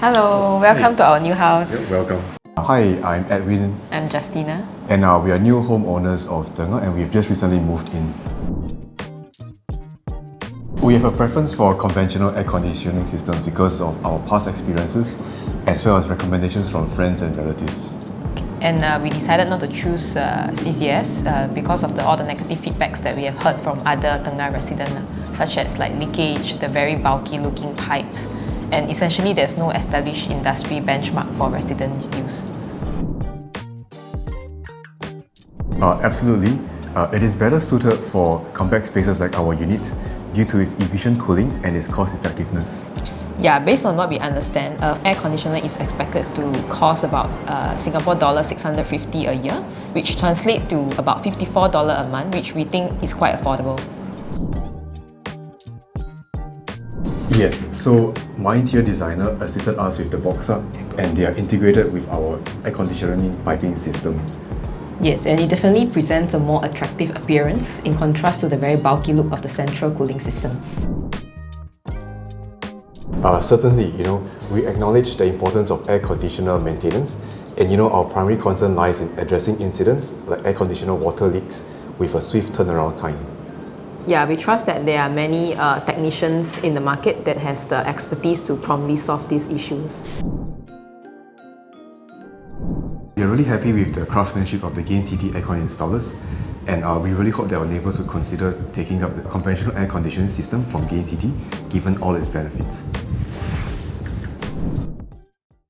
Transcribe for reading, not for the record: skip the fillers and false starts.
Hello, welcome to our new house. Welcome. Hi, I'm Edwin, I'm Justina. and we are new homeowners of Tengah, and we've just recently moved in. We have a preference for conventional air conditioning systems because of our past experiences, as well as recommendations from friends and relatives. And we decided not to choose CCS because of all the negative feedbacks that we have heard from other Tengah residents, such as like leakage, the very bulky looking pipes, and essentially there's no established industry benchmark for residents' use. Absolutely. It is better suited for compact spaces like our unit due to its efficient cooling and its cost effectiveness. Yeah, based on what we understand, air conditioner is expected to cost about Singapore dollar 650 a year, which translates to about $54 a month, which we think is quite affordable. Yes, so my interior designer assisted us with the box up, and they are integrated with our air conditioning piping system. Yes, and it definitely presents a more attractive appearance in contrast to the very bulky look of the central cooling system. Certainly, we acknowledge the importance of air conditioner maintenance, and our primary concern lies in addressing incidents like air conditioner water leaks with a swift turnaround time. Yeah, we trust that there are many technicians in the market that has the expertise to promptly solve these issues. We are really happy with the craftsmanship of the Gain City aircon installers, and we really hope that our neighbours would consider taking up the conventional air conditioning system from Gain City, given all its benefits.